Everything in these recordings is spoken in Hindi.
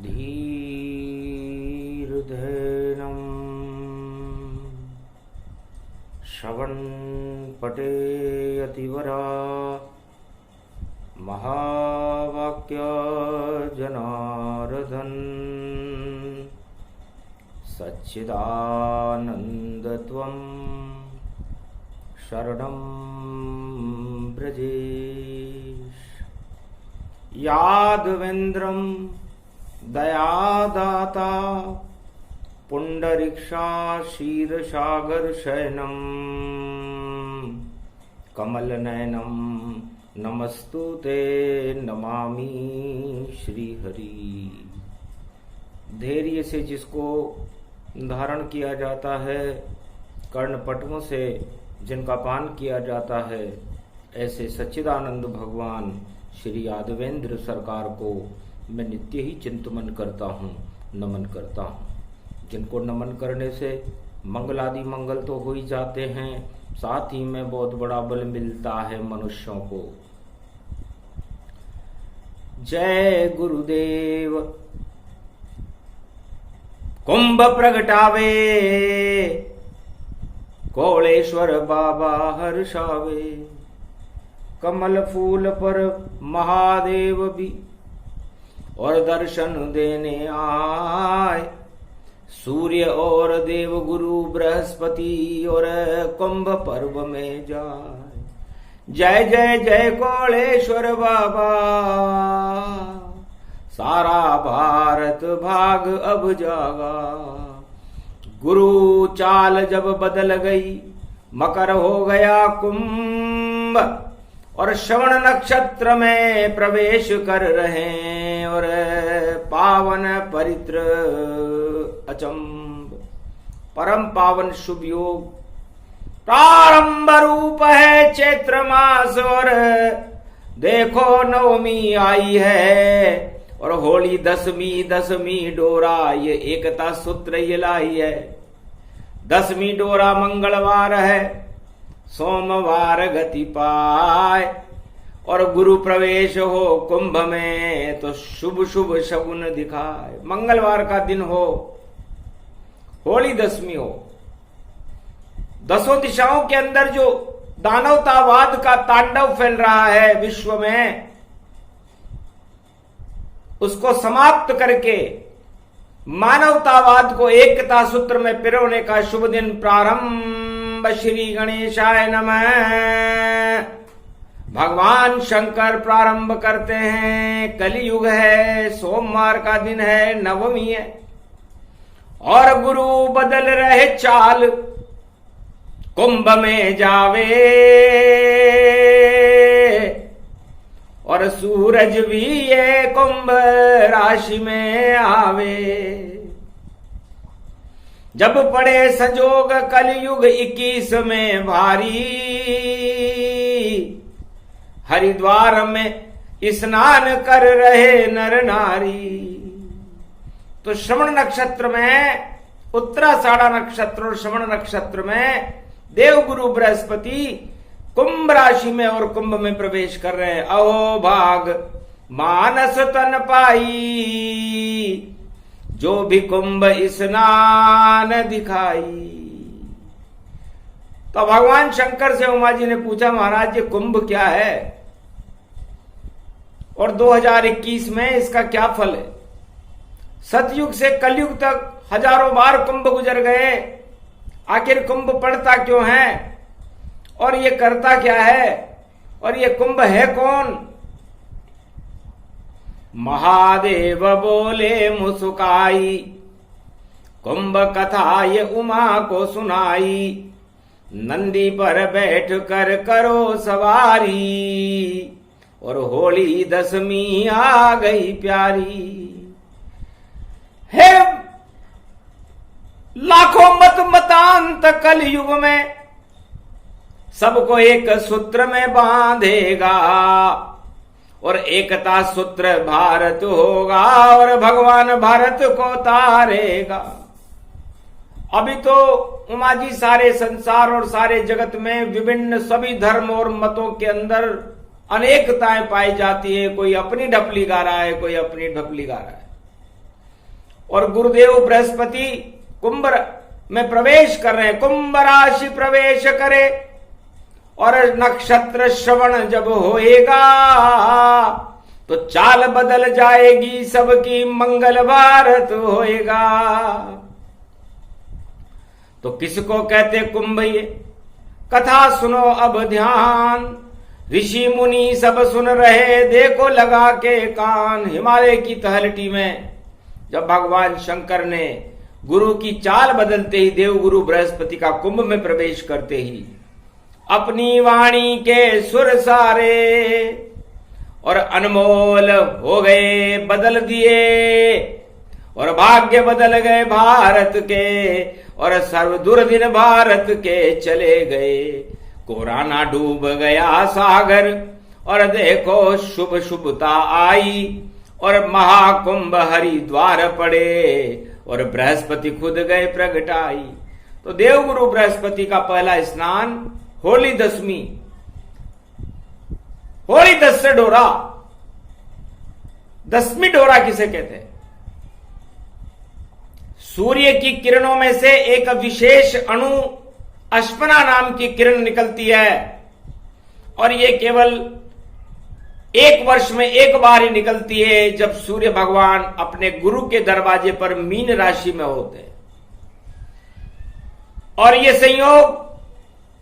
धीर्धेनं श्रवणपटे अतिवरा महावाक्य जनार्दन सच्चिदानन्दत्वं शरणं व्रजेश। यादवेन्द्रं दयादाता पुण्डरीक्षाशीर्षागरशयनं कमलनयनं नमस्तुते नमामि श्रीहरि। धैर्य से जिसको धारण किया जाता है, कर्णपटुओं से जिनका पान किया जाता है, ऐसे सच्चिदानंद भगवान श्री यादवेंद्र सरकार को मैं नित्य ही चिंतन करता हूँ, नमन करता हूँ। जिनको नमन करने से मंगलादि मंगल तो हो ही जाते हैं, साथ ही में बहुत बड़ा बल मिलता है मनुष्यों को। जय गुरुदेव। कुंभ प्रगटावे कोलेश्वर बाबा हर्षावे, कमल फूल पर महादेव भी और दर्शन देने आए। सूर्य और देव गुरु बृहस्पति और कुंभ पर्व में जाए। जय जय जय कोलेश्वर बाबा, सारा भारत भाग अब जागा। गुरु चाल जब बदल गई, मकर हो गया कुंभ, और श्रवण नक्षत्र में प्रवेश कर रहे हैं, और पावन पवित्र अचंब परम पावन शुभ योग प्रारंभ रूप है चैत्र मास। और देखो नवमी आई है और होली दसवीं डोरा ये एकता सूत्र ये लाई है। 10वीं डोरा मंगलवार है, सोमवार गति पाए, और गुरु प्रवेश हो कुंभ में तो शुभ शुभ शगुन दिखाए। मंगलवार का दिन हो, होली 10वीं हो, 10 दिशाओं के अंदर जो दानवतावाद का तांडव फैल रहा है विश्व में, उसको समाप्त करके मानवतावाद को एकता सूत्र में पिरोने का शुभ दिन प्रारंभ। श्री गणेशाय नमः। भगवान शंकर प्रारंभ करते हैं। कलियुग है, सोमवार का दिन है, नवमी है, और गुरु बदल रहे चाल, कुंभ में जावे, और सूरज भी ये कुंभ राशि में आवे। जब पड़े संजोग कलयुग 21 में भारी, हरिद्वार में स्नान कर रहे नर नारी। तो श्रवण नक्षत्र में, उत्तराषाढ़ा नक्षत्र और श्रवण नक्षत्र में देवगुरु बृहस्पति कुंभ राशि में और कुंभ में प्रवेश कर रहे हैं। अहो भाग मानस तन पाई, जो भी कुंभ स्नान दिखाई। तो भगवान शंकर से उमा जी ने पूछा, महाराज ये कुंभ क्या है और 2021 में इसका क्या फल है? सतयुग से कलयुग तक हजारों बार कुंभ गुजर गए, आखिर कुंभ पड़ता क्यों है और ये करता क्या है, और ये कुंभ है कौन? महादेव बोले मुस्काई, कुंभ कथा ये उमा को सुनाई। नंदी पर बैठ कर करो सवारी, और होली 10वीं आ गई प्यारी। हे लाखों मत मतांत कलयुग में, सबको एक सूत्र में बांधेगा, और एकता सूत्र भारत होगा, और भगवान भारत को तारेगा। अभी तो उमा जी सारे संसार और सारे जगत में विभिन्न सभी धर्म और मतों के अंदर अनेकताएं पाई जाती है। कोई अपनी ढपली गा रहा है, कोई अपनी ढपली गा रहा है। और गुरुदेव बृहस्पति कुंभ में प्रवेश कर रहे हैं। कुंभ राशि प्रवेश करे और नक्षत्र श्रवण जब होएगा तो चाल बदल जाएगी, सबकी मंगल भारत होएगा। तो किसको कहते कुंभ? ये कथा सुनो अब ध्यान, ऋषि मुनि सब सुन रहे, देखो लगा के कान। हिमालय की तहलटी में जब भगवान शंकर ने गुरु की चाल बदलते ही देवगुरु बृहस्पति का कुंभ में प्रवेश करते ही अपनी वाणी के सुर सारे और अनमोल हो गए, बदल दिए, और भाग्य बदल गए भारत के, और सर्व दुर्दिन भारत के चले गए। कोराना डूब गया सागर, और देखो शुभ शुभता आई, और महाकुंभ हरिद्वार पड़े, और बृहस्पति खुद गए प्रगटाई। तो देवगुरु बृहस्पति का पहला स्नान होली दशमी, होली दस से डोरा, दसवीं डोरा किसे कहते हैं? सूर्य की किरणों में से एक विशेष अणु अश्वना नाम की किरण निकलती है, और ये केवल एक वर्ष में एक बार ही निकलती है, जब सूर्य भगवान अपने गुरु के दरवाजे पर मीन राशि में होते हैं। और ये संयोग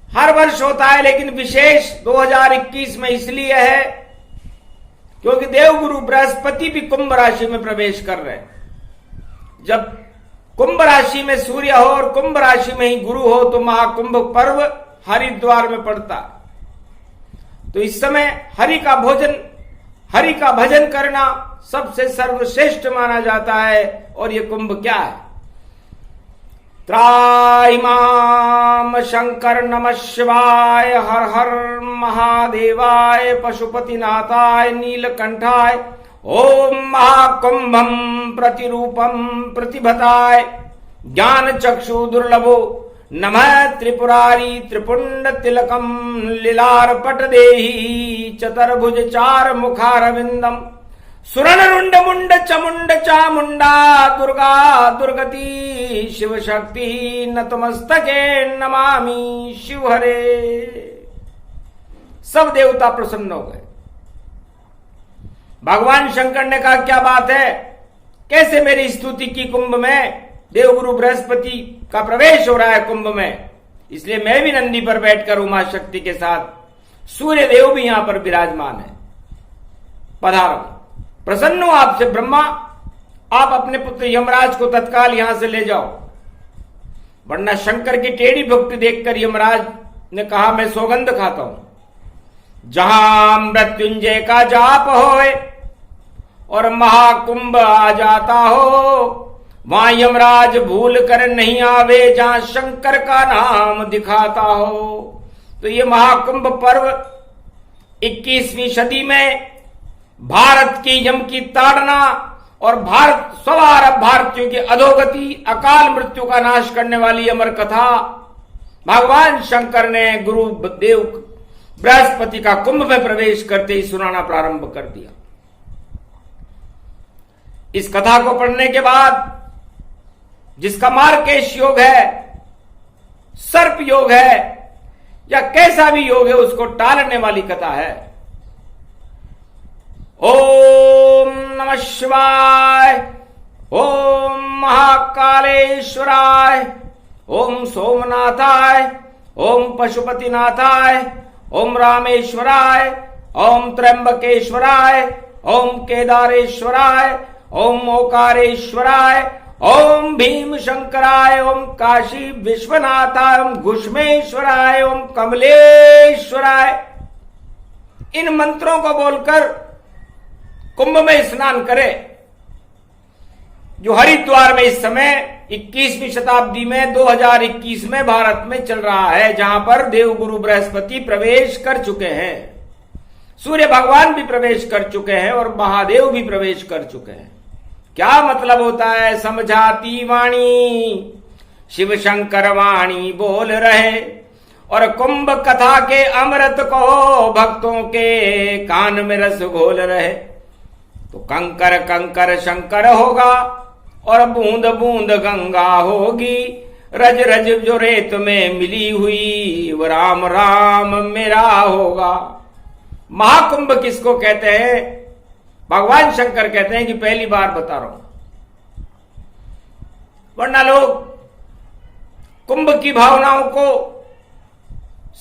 हर वर्ष होता है, लेकिन विशेष 2021 में इसलिए है क्योंकि देवगुरु बृहस्पति भी कुंभ राशि में प्रवेश कर रहे हैं। जब कुंभ राशि में सूर्य हो और कुंभ राशि में ही गुरु हो तो महाकुंभ पर्व हरिद्वार में पड़ता है। तो इस समय हरि का भजन करना सबसे सर्वश्रेष्ठ माना जाता है। और ये कुंभ क्या है? त्राहिमाम शंकर नमः शिवाय, हर हर महादेवाय, पशुपतिनाथाय, नीलकंठाय, ओम महाकुंभम प्रतिरूपम प्रतिभताय, ज्ञान चक्षु दुर्लभो नमः त्रिपुरारी त्रिपुंड तिलकम, लीलार्पट देहि चतुर्भुज चार मुखारविंदम, सुरण रुंड मुंड चमुंड चामुंडा, दुर्गा दुर्गति शिव शक्ति, नतमस्तके नमामि शिव हरे। सब देवता प्रसन्न हो गए। भगवान शंकर ने कहा क्या बात है, कैसे मेरी स्तुति की कुंभ में? देवगुरु बृहस्पति का प्रवेश हो रहा है कुंभ में, इसलिए मैं भी नंदी पर बैठकर उमा शक्ति के साथ, सूर्य देव भी यहां पर विराजमान है। पधारो, प्रसन्न हूं आपसे ब्रह्मा, आप अपने पुत्र यमराज को तत्काल यहां से ले जाओ, वरना शंकर की टेढ़ी भक्ति देखकर यमराज ने कहा मैं सौगंध खाता हूं, जहां मृत्युंजय का जाप होए और महाकुंभ आ जाता हो, वहां यमराज भूल कर नहीं आवे, जहां शंकर का नाम दिखाता हो। तो ये महाकुंभ पर्व 21वीं सदी में भारत की यम की ताड़ना और भारत सवार भारतीयों की अधोगति, अकाल मृत्यु का नाश करने वाली अमर कथा भगवान शंकर ने गुरु देव बृहस्पति का कुंभ में प्रवेश करते ही सुनाना प्रारंभ कर दिया। इस कथा को पढ़ने के बाद जिसका मार्केश योग है, सर्प योग है, या कैसा भी योग है, उसको टालने वाली कथा है। ओम नमः शिवाय, ओम महाकालेश्वराय, ओम सोमनाथाय, ओम पशुपतिनाथाय, ओम रामेश्वराय, ओम त्र्यंबकेश्वराय, ओम केदारेश्वराय, ओम ओकारेश्वराय, ओम भीम शंकराय, ओम काशी विश्वनाथाय, ओम घुष्मेश्वराय, ओम कमलेश्वराय। इन मंत्रों को बोलकर कुंभ में स्नान करे, जो हरिद्वार में इस समय 21वीं शताब्दी में 2021 में भारत में चल रहा है, जहां पर देवगुरु बृहस्पति प्रवेश कर चुके हैं, सूर्य भगवान भी प्रवेश कर चुके हैं और महादेव भी प्रवेश कर चुके हैं। क्या मतलब होता है? समझाती वाणी शिव शंकर वाणी बोल रहे, और कुंभ कथा के अमृत को भक्तों के कान में रस घोल रहे। तो कंकर कंकर शंकर होगा, और बूंद बूंद गंगा होगी, रज रज जो रेत में मिली हुई, वो राम राम मेरा होगा। महाकुंभ किसको कहते हैं? भगवान शंकर कहते हैं कि पहली बार बता रहा हूं, वरना लोग कुंभ की भावनाओं को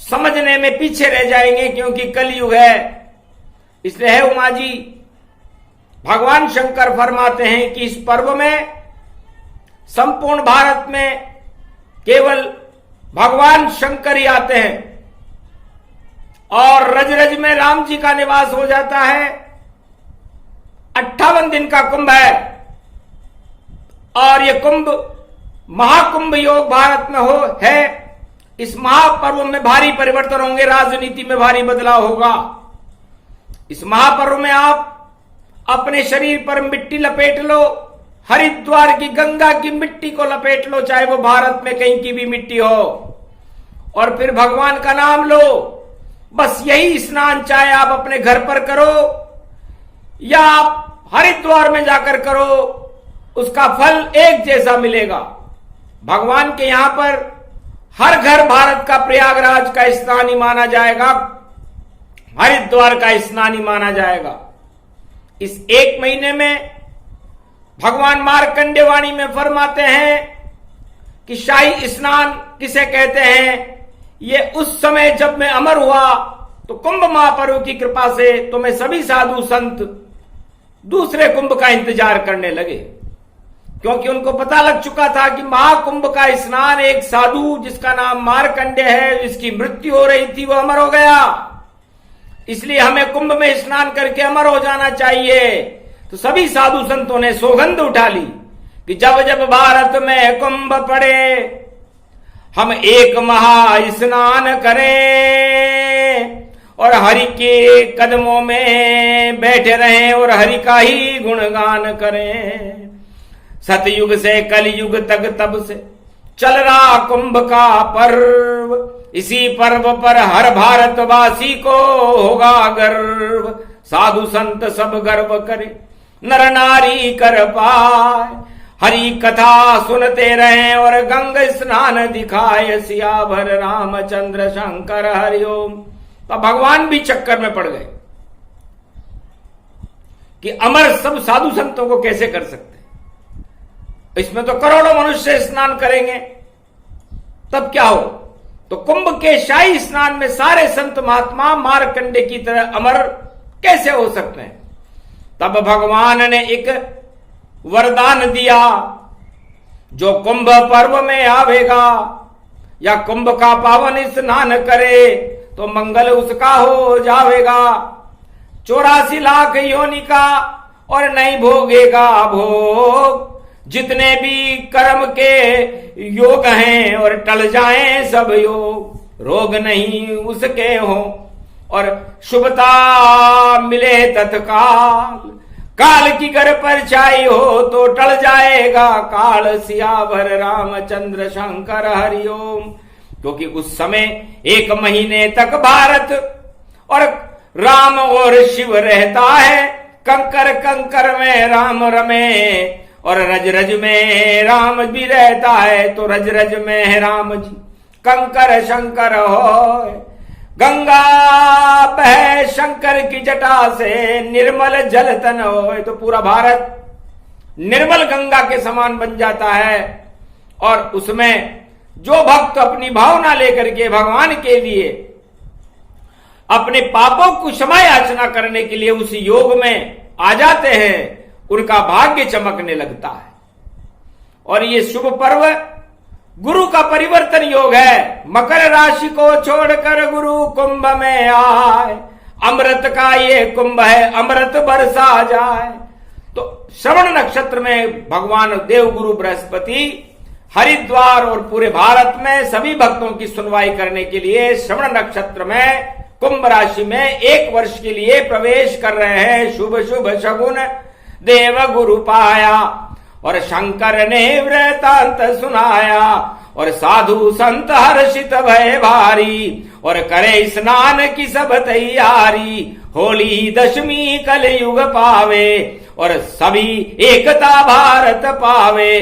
समझने में पीछे रह जाएंगे, क्योंकि कलयुग है। इसलिए है उमा जी, भगवान शंकर फरमाते हैं कि इस पर्व में संपूर्ण भारत में केवल भगवान शंकर ही आते हैं, और रज रज में राम जी का निवास हो जाता है। 58 दिन का कुंभ है, और यह कुंभ महाकुंभ योग भारत में है। इस महापर्व में भारी परिवर्तन होंगे, राजनीति में भारी बदलाव होगा। इस महापर्व में आप अपने शरीर पर मिट्टी लपेट लो, हरिद्वार की गंगा की मिट्टी को लपेट लो, चाहे वो भारत में कहीं की भी मिट्टी हो, और फिर भगवान का नाम लो। बस यही स्नान चाहे आप अपने घर पर करो या आप हरिद्वार में जाकर करो, उसका फल एक जैसा मिलेगा। भगवान के यहां पर हर घर भारत का प्रयागराज का स्नान ही माना जाएगा, हरिद्वार का स्नान ही माना जाएगा। इस एक महीने में भगवान मार्कंडेय वाणी में फरमाते हैं कि शाही स्नान किसे कहते हैं? ये उस समय जब मैं अमर हुआ तो कुंभ महापर्व की कृपा से तो मैं सभी साधु संत दूसरे कुंभ का इंतजार करने लगे, क्योंकि उनको पता लग चुका था कि महाकुंभ का स्नान एक साधु जिसका नाम मार्कंडेय है, जिसकी मृत्यु हो रही थी, वो अमर हो गया। इसलिए हमें कुंभ में स्नान करके अमर हो जाना चाहिए। तो सभी साधु संतों ने सौगंध उठा ली कि जब जब भारत में कुंभ पड़े हम एक महा स्नान करें और हरि के कदमों में बैठे रहें और हरि का ही गुणगान करें। सतयुग से कलयुग तक तब से चल रहा कुंभ का पर्व, इसी पर्व पर हर भारतवासी को होगा गर्व। साधु संत सब गर्व करे, नर नारी कर पाए, हरि कथा सुनते रहें और गंग स्नान दिखाए। सियावर रामचंद्र शंकर हरिओम। तो भगवान भी चक्कर में पड़ गए कि अमर सब साधु संतों को कैसे कर सकते, इसमें तो करोड़ों मनुष्य स्नान करेंगे, तब क्या हो? तो कुंभ के शाही स्नान में सारे संत महात्मा मार्कंडेय की तरह अमर कैसे हो सकते हैं? तब भगवान ने एक वरदान दिया, जो कुंभ पर्व में आवेगा या कुंभ का पावन स्नान करे तो मंगल उसका हो जावेगा। 84 लाख योनि का और नहीं भोगेगा भोग, जितने भी कर्म के योग हैं और टल जाएं सब योग। रोग नहीं उसके हो और शुभता मिले तत्काल, काल की घर पर छाई हो तो टल जाएगा काल। सियावर रामचंद्र शंकर हरिओम। क्योंकि उस समय 1 महीने तक भारत और राम और शिव रहता है। कंकर कंकर में राम रमे और रज रज में राम भी रहता है, तो रज रज में है राम जी। कंकर शंकर हो, गंगा बह शंकर की जटा से, निर्मल जल तन हो, तो पूरा भारत निर्मल गंगा के समान बन जाता है। और उसमें जो भक्त अपनी भावना लेकर के भगवान के लिए अपने पापों को क्षमा याचना करने के लिए उस योग में आ जाते हैं, उनका भाग्य चमकने लगता है। और ये शुभ पर्व गुरु का परिवर्तन योग है। मकर राशि को छोड़कर गुरु कुंभ में आए, अमृत का ये कुंभ है, अमृत बरसा जाए। तो श्रवण नक्षत्र में भगवान देवगुरु बृहस्पति हरिद्वार और पूरे भारत में सभी भक्तों की सुनवाई करने के लिए श्रवण नक्षत्र में कुंभ राशि में 1 वर्ष के लिए प्रवेश कर रहे हैं। शुभ शुभ शगुन देव गुरु पाया और शंकर ने वृतांत सुनाया, और साधु संत हर्षित भय भारी, और करे स्नान की सब तैयारी। होली दशमी कलयुग पावे, और सभी एकता भारत पावे।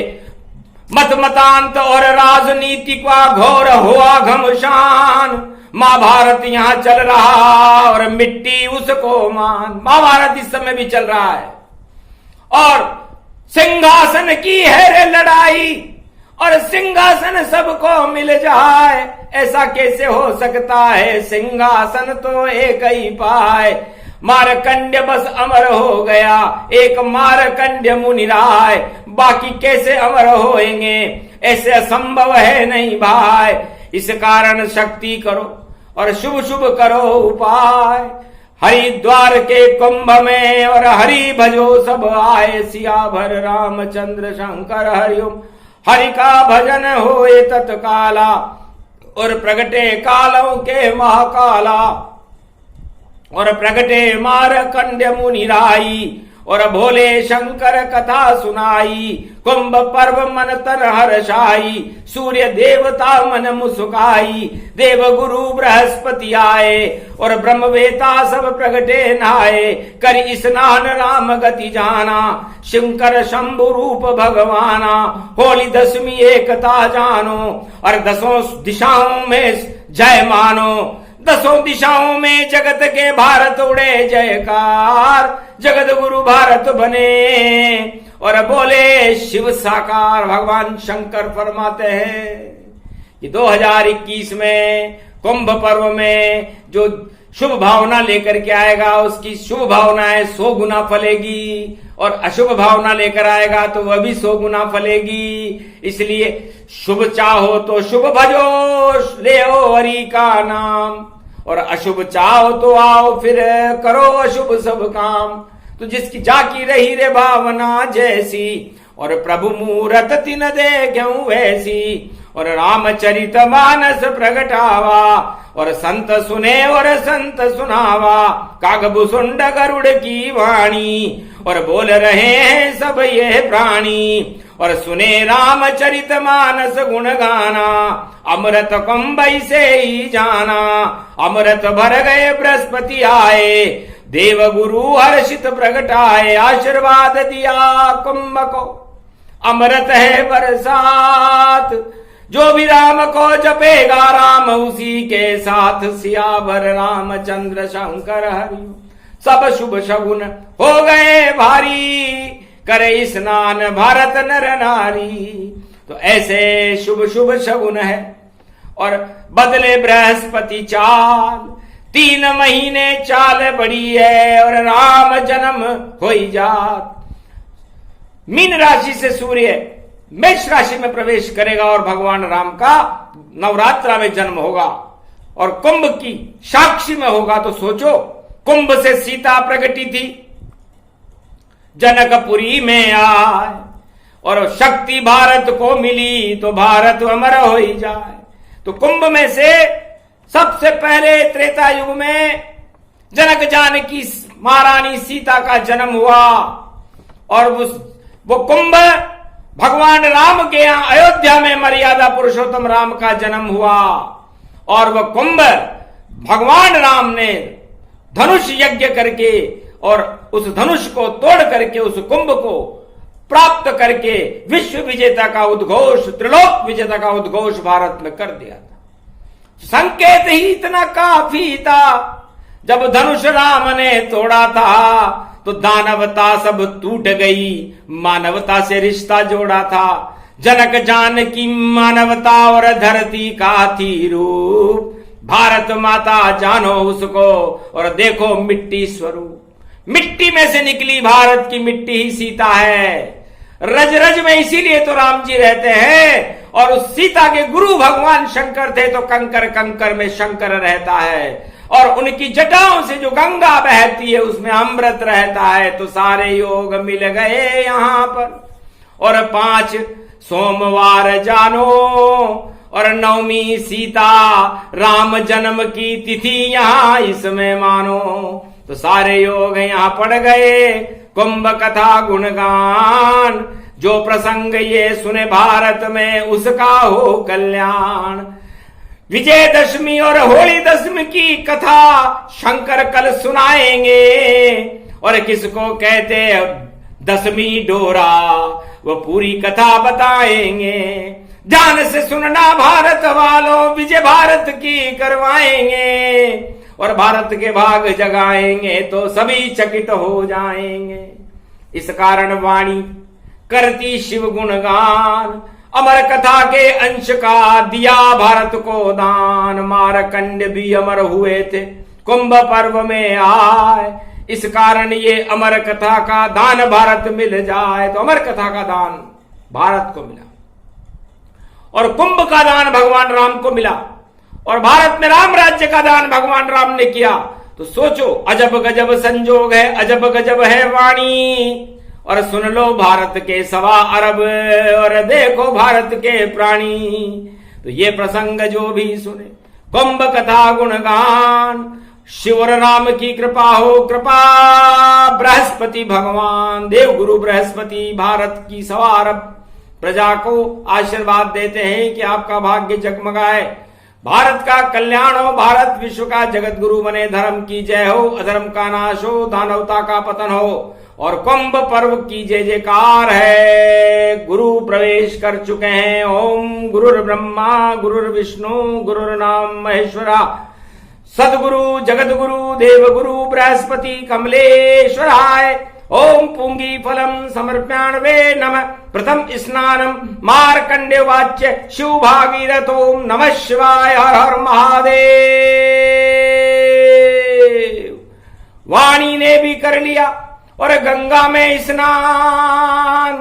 मत मतांत और राजनीति का घोर हुआ घमशान, महाभारत यहाँ चल रहा और मिट्टी उसको मान। महाभारत इस समय भी चल रहा है और सिंहासन की है रे लड़ाई, और सिंहासन सबको मिल जाए, ऐसा कैसे हो सकता है? सिंहासन तो एक ही पाए। मारकंड्य बस अमर हो गया, एक मारकंड्य मुनिराय, बाकी कैसे अमर होएंगे? ऐसे असंभव है नहीं भाई। इस कारण शक्ति करो और शुभ शुभ करो उपाय। हरिद्वार के कुंभ में और हरि भजो सब आए, सियाभर रामचंद्र शंकर हरिओम। हरि का भजन होए तत्काला, और प्रगटे कालों के महाकाला, और प्रगटे मारकंड्य मुनिराई, और भोले शंकर कथा सुनाई। कुंभ पर्व मन तन हर्षाई, सूर्य देवता मन मुस्काई। देव गुरु बृहस्पति आए, और ब्रह्मवेता सब प्रगटे नहाए। कर स्नान राम गति जाना, शंकर शंभु रूप भगवाना। होली दशमी एकता जानो, और दसों दिशाओं में जय मानो। दसों दिशाओं में जगत के भारत उड़े जयकार, जगत गुरु भारत बने और बोले शिव साकार। भगवान शंकर फरमाते हैं कि 2021 में कुंभ पर्व में जो शुभ भावना लेकर के आएगा, उसकी शुभ भावनाएं 100 गुना फलेगी, और अशुभ भावना लेकर आएगा तो वह भी 100 गुना फलेगी। इसलिए शुभ चाहो तो शुभ भजो, ले हरि का नाम, और अशुभ चाहो तो आओ फिर करो अशुभ सब काम। तो जिसकी जाकी रही रे भावना जैसी, और प्रभु मूरत तिन देख्यऊ वैसी। और रामचरित मानस प्रगटावा, और संत सुने और संत सुनावा। कागभुसुंड गरुड़ की वाणी, और बोल रहे हैं सब ये प्राणी। और सुने रामचरित मानस गुण गाना, अमृत कुंभ से ही जाना। अमृत भर गए बृहस्पति आए, देव गुरु हर्षित प्रगटाए। आशीर्वाद दिया कुंभ को, अमृत है बरसात। जो भी राम को जपेगा राम उसी के साथ। सियावर रामचंद्र शंकर हरि, सब शुभ शगुन हो गए भारी। करे स्नान भारत नर नारी। तो ऐसे शुभ शुभ शगुन है, और बदले बृहस्पति चाल। 3 महीने चाल बड़ी है, और राम जन्म हो जात। मीन राशि से सूर्य मेष राशि में प्रवेश करेगा, और भगवान राम का नवरात्रा में जन्म होगा, और कुंभ की साक्षी में होगा। तो सोचो, कुंभ से सीता प्रगटी थी, जनकपुरी में आए, और शक्ति भारत को मिली तो भारत अमर हो ही जाए। तो कुंभ में से सबसे पहले त्रेता युग में जनक जानकी महारानी सीता का जन्म हुआ, और वो कुंभ भगवान राम के यहां अयोध्या में मर्यादा पुरुषोत्तम राम का जन्म हुआ। और वह कुंभ भगवान राम ने धनुष यज्ञ करके, और उस धनुष को तोड़ करके उस कुंभ को प्राप्त करके विश्व विजेता का उद्घोष, त्रिलोक विजेता का उद्घोष भारत में कर दिया था। संकेत ही इतना काफी था। जब धनुष राम ने तोड़ा था तो दानवता सब टूट गई, मानवता से रिश्ता जोड़ा था। जनक जानकी मानवता और धरती का थी रूप। भारत माता जानो उसको, और देखो मिट्टी स्वरूप। मिट्टी में से निकली भारत की मिट्टी ही सीता है। रज रज में इसीलिए तो राम जी रहते हैं, और उस सीता के गुरु भगवान शंकर थे, तो कंकर कंकर में शंकर रहता है। और उनकी जटाओं से जो गंगा बहती है उसमें अमृत रहता है। तो सारे योग मिल गए यहाँ पर। और 5 सोमवार जानो, और 9वीं सीता राम जन्म की तिथि यहाँ इसमें मानो। तो सारे योग यहाँ पड़ गए। कुंभ कथा गुणगान, जो प्रसंग ये सुने भारत में उसका हो कल्याण। विजयदशमी और होली दशमी की कथा शंकर कल सुनाएंगे, और किसको कहते दशमी डोरा वो पूरी कथा बताएंगे। ध्यान से सुनना भारत वालों, विजय भारत की करवाएंगे, और भारत के भाग जगाएंगे तो सभी चकित हो जाएंगे। इस कारण वाणी करती शिव गुणगान, अमर कथा के अंश का दिया भारत को दान। मारकंड भी अमर हुए थे कुंभ पर्व में आए, इस कारण ये अमर कथा का दान भारत मिल जाए। तो अमर कथा का दान भारत को मिला, और कुंभ का दान भगवान राम को मिला, और भारत में राम राज्य का दान भगवान राम ने किया। तो सोचो, अजब गजब संजोग है, अजब गजब है वाणी। और सुन लो भारत के 1.25 अरब, और देखो भारत के प्राणी। तो ये प्रसंग जो भी सुने कुंभ कथा गुणगान, शिव और राम की कृपा हो कृपा। बृहस्पति भगवान देव गुरु बृहस्पति भारत की 1.25 अरब प्रजा को आशीर्वाद देते हैं कि आपका भाग्य जगमगाए, भारत का कल्याण हो, भारत विश्व का जगत गुरु बने, धर्म की जय हो, अधर्म का नाश हो, दानवता का पतन हो। और कुंभ पर्व की जय जयकार है। गुरु प्रवेश कर चुके हैं। ओम गुरुर् ब्रह्मा गुरुर्विष्णु गुरुर्नाम महेश्वरा, सदगुरु जगत गुरु देव गुरु बृहस्पति कमलेश्वराय। ओम पुंगी फलम समर्प्याण्वे नमः। प्रथम स्नानम मार्कंडे वाच्य शिव भागीरथ। ओम नमः शिवाय। हर हर महादेव। वाणी ने भी कर लिया और गंगा में स्नान,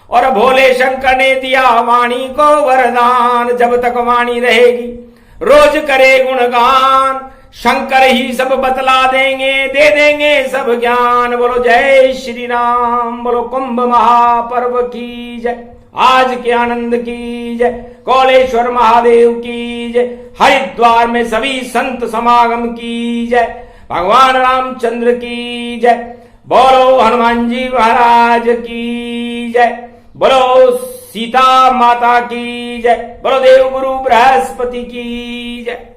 और भोले शंकर ने दिया वाणी को वरदान। जब तक वाणी रहेगी रोज करे गुणगान, शंकर ही सब बतला देंगे, दे देंगे सब ज्ञान। बोलो जय श्री राम, बोलो कुंभ महापर्व की जय, आज के आनंद की जय, कौलेश्वर महादेव की जय, हरिद्वार में सभी संत समागम की जय, भगवान रामचंद्र की जय, बोलो हनुमान जी महाराज की जय, बोलो सीता माता की जय, बोलो देव गुरु बृहस्पति की जय।